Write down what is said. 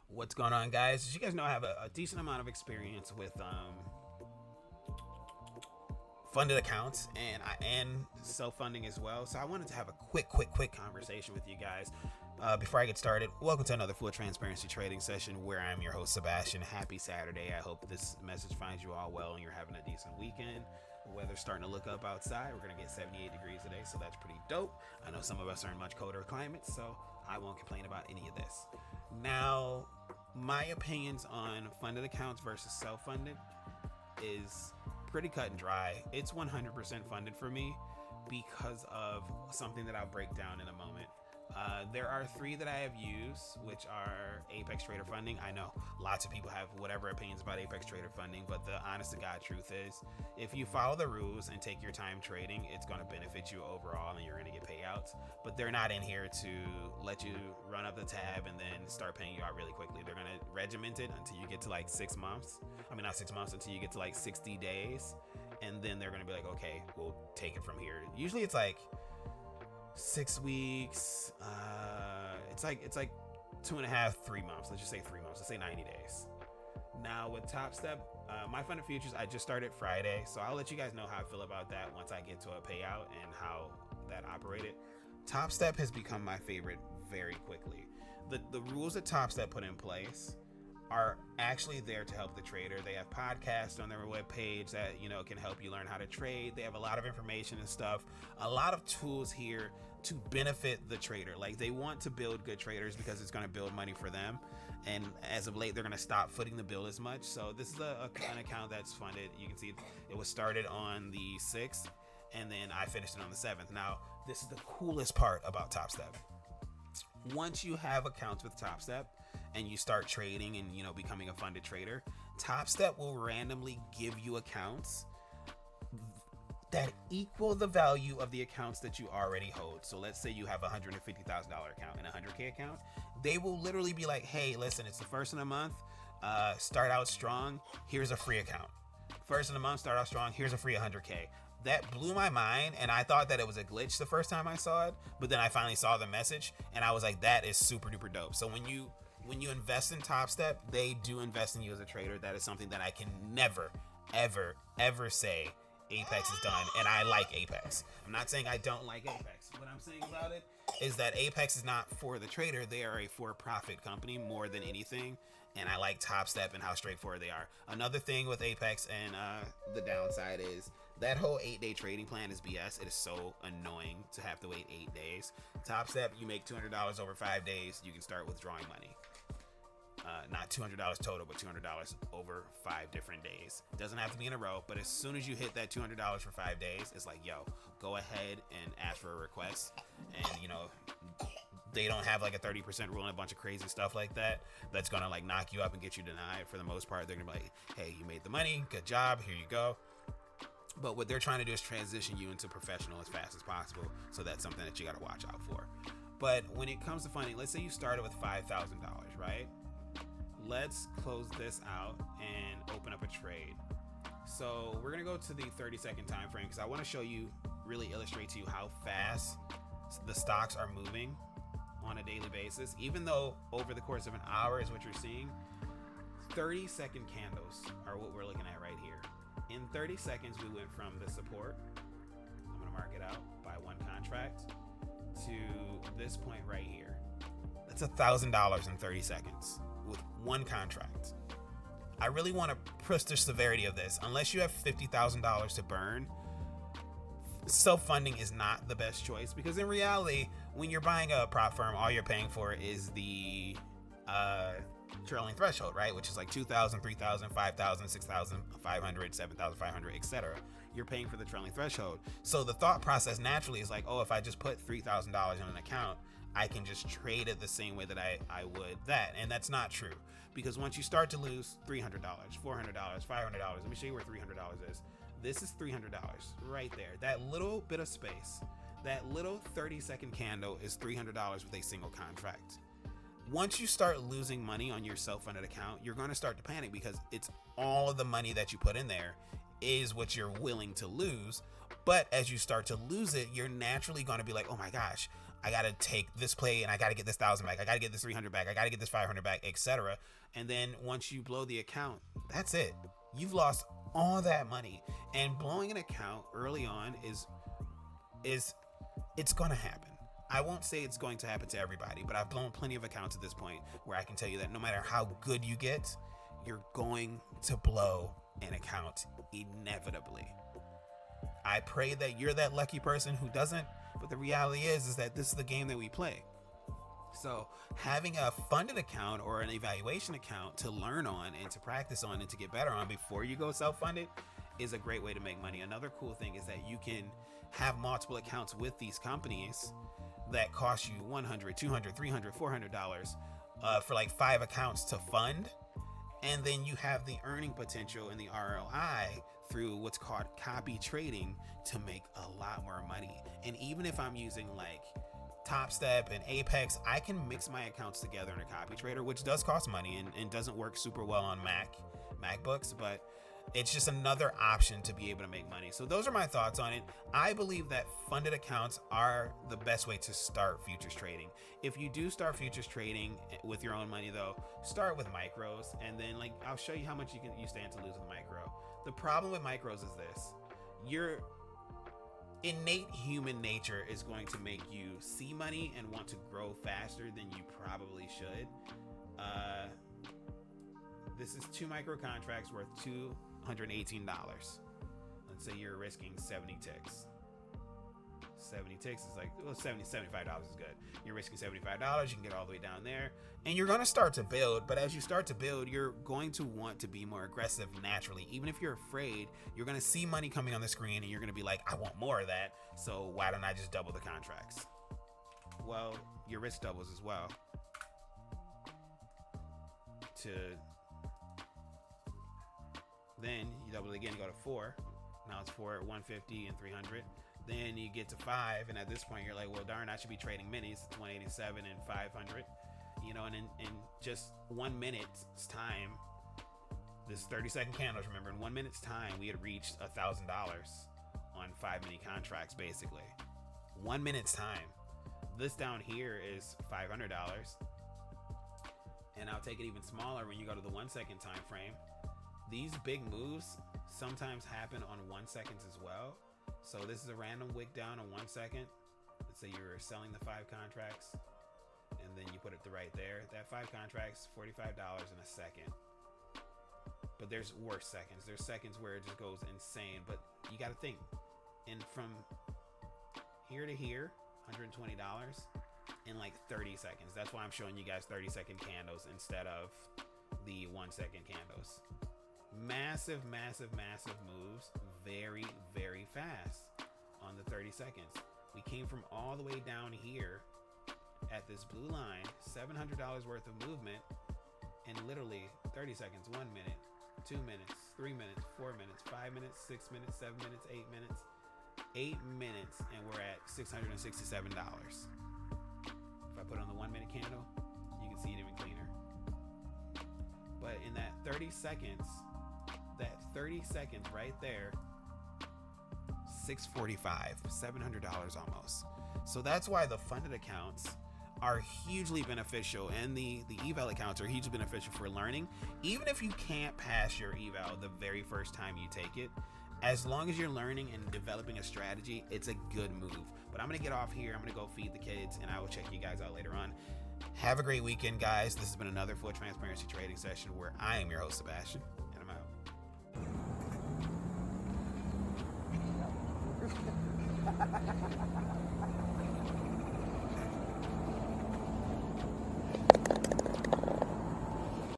What's going on, guys? As you guys know, I have a decent amount of experience with funded accounts and self-funding as well. So I wanted to have a quick conversation with you guys. Before I get started, welcome to another Full Transparency Trading Session where I'm your host, Sebastian. Happy Saturday. I hope this message finds you all well and you're having a decent weekend. The weather's starting to look up outside. We're going to get 78 degrees today, so that's pretty dope. I know some of us are in much colder climates, so I won't complain about any of this. Now, my opinions on funded accounts versus self-funded is pretty cut and dry. It's 100% funded for me because of something that I'll break down in a moment. There are three that I have used, which are Apex Trader Funding. I know lots of people have whatever opinions about Apex Trader Funding, but the honest to God truth is, if you follow the rules and take your time trading, it's going to benefit you overall and you're going to get payouts. But they're not in here to let you run up the tab and then start paying you out really quickly. They're going to regiment it until you get to like 6 months. I mean, not 6 months, until you get to like 60 days. And then they're going to be like, okay, we'll take it from here. Usually it's like 6 weeks. It's like 2.5, 3 months. Let's just say 3 months. Let's say 90 days. Now with Top Step, my funded futures, I just started Friday, so I'll let you guys know how I feel about that once I get to a payout and how that operated. Top Step has become my favorite very quickly. The rules that Top Step put in place are actually there to help the trader. They have podcasts on their webpage that, can help you learn how to trade. They have a lot of information and stuff, a lot of tools here to benefit the trader. Like, they want to build good traders because it's going to build money for them. And as of late, they're going to stop footing the bill as much. So this is an account that's funded. You can see it was started on the 6th and then I finished it on the 7th. Now, this is the coolest part about Top Step. Once you have accounts with Top Step and you start trading and becoming a funded trader, Top Step will randomly give you accounts that equal the value of the accounts that you already hold. So let's say you have a $150,000 account and a $100K account. They will literally be like, hey, listen, it's the first of the month. Start out strong. Here's a free account. First of the month, start out strong. Here's a free 100K. That blew my mind, and I thought that it was a glitch the first time I saw it, but then I finally saw the message and I was like, that is super duper dope. So when you invest in Top Step, they do invest in you as a trader. That is something that I can never ever say Apex is done, and I like Apex. I'm not saying I don't like Apex. What I'm saying about it is that Apex is not for the trader. They are a for-profit company more than anything, and I like Top Step and how straightforward they are. Another thing with Apex and the downside is that whole 8-day trading plan is BS. It is so annoying to have to wait 8 days. Top Step, you make $200 over 5 days. You can start withdrawing money. Not $200 total, but $200 over 5 different days. Doesn't have to be in a row, but as soon as you hit that $200 for 5 days, it's like, yo, go ahead and ask for a request. And they don't have like a 30% rule and a bunch of crazy stuff like that that's gonna like knock you up and get you denied. For the most part, they're gonna be like, hey, you made the money, good job, here you go. But what they're trying to do is transition you into professional as fast as possible. So that's something that you got to watch out for. But when it comes to funding, let's say you started with $5,000, right? Let's close this out and open up a trade. So we're going to go to the 30-second time frame because I want to show you, really illustrate to you how fast the stocks are moving on a daily basis. Even though over the course of an hour is what you're seeing, 30-second candles are what we're looking at right here. In 30 seconds, we went from the support, I'm going to mark it out by one contract, to this point right here. That's $1,000 in 30 seconds with one contract. I really want to push the severity of this. Unless you have $50,000 to burn, self-funding is not the best choice, because in reality, when you're buying a prop firm, all you're paying for is the trailing threshold, right? Which is like 2,000, 3,000, 5,000, 6,500, 7,500, etc. You're paying for the trailing threshold. So the thought process naturally is like, oh, if I just put $3,000 in an account, I can just trade it the same way that I would that. And that's not true, because once you start to lose $300, $400, $500, let me show you where $300 is. This is $300 right there. That little bit of space, that little 30-second candle is $300 with a single contract. Once you start losing money on your self-funded account, you're going to start to panic, because it's all of the money that you put in there is what you're willing to lose. But as you start to lose it, you're naturally going to be like, oh my gosh, I gotta take this play and I gotta get this 1,000 back. I gotta get this 300 back. I gotta get this 500 back, etc. And then once you blow the account, that's it. You've lost all that money. And blowing an account early on is it's gonna happen. I won't say it's going to happen to everybody, but I've blown plenty of accounts at this point where I can tell you that no matter how good you get, you're going to blow an account inevitably. I pray that you're that lucky person who doesn't, but the reality is that this is the game that we play. So having a funded account or an evaluation account to learn on and to practice on and to get better on before you go self-funded is a great way to make money. Another cool thing is that you can have multiple accounts with these companies that cost you $100, $200, $300, $400 for like 5 accounts to fund. And then you have the earning potential and the ROI through what's called copy trading to make a lot more money. And even if I'm using like Top Step and Apex, I can mix my accounts together in a copy trader, which does cost money and doesn't work super well on MacBooks, but it's just another option to be able to make money. So those are my thoughts on it. I believe that funded accounts are the best way to start futures trading. If you do start futures trading with your own money though, start with micros, and then like I'll show you how much you stand to lose with micro. The problem with micros is this: your innate human nature is going to make you see money and want to grow faster than you probably should. This is 2 micro contracts worth $218. Let's say you're risking 70 ticks. 70 ticks is like, well, $75 is good. You're risking $75, you can get all the way down there, and you're going to start to build. But as you start to build, you're going to want to be more aggressive naturally. Even if you're afraid, you're going to see money coming on the screen and you're going to be like, I want more of that, so why don't I just double the contracts? Well, your risk doubles as well. Then you double it again, you go to 4. Now it's 4 at 150 and 300. Then you get to 5, and at this point you're like, well, darn, I should be trading minis. It's 187 and 500. You know, and in just 1 minute's time, this 30-second candles, remember, in 1 minute's time, we had reached $1,000 on 5 mini contracts, basically. 1 minute's time. This down here is $500. And I'll take it even smaller when you go to the 1 second time frame. These big moves sometimes happen on 1 second as well. So this is a random wick down on 1 second. Let's say you're selling the 5 contracts and then you put it right there. That 5 contracts, $45 in a second. But there's worse seconds. There's seconds where it just goes insane. But you got to think, and from here to here, $120 in like 30 seconds. That's why I'm showing you guys 30-second candles instead of the 1 second candles. Massive moves, very, very fast on the 30 seconds. We came from all the way down here at this blue line, $700 worth of movement, and literally 30 seconds, 1 minute, 2 minutes, 3 minutes, 4 minutes, 5 minutes, 6 minutes, 7 minutes, 8 minutes, 8 minutes, and we're at $667. If I put on the 1 minute candle, you can see it even cleaner. But in that 30 seconds, right there, $645, $700 almost. So that's why the funded accounts are hugely beneficial, and the eval accounts are hugely beneficial for learning. Even if you can't pass your eval the very first time you take it, as long as you're learning and developing a strategy, it's a good move. But I'm gonna get off here. I'm gonna go feed the kids, and I will check you guys out later on. Have a great weekend, guys. This has been another Full Transparency Trading Session where I am your host, Sebastian, and I'm out.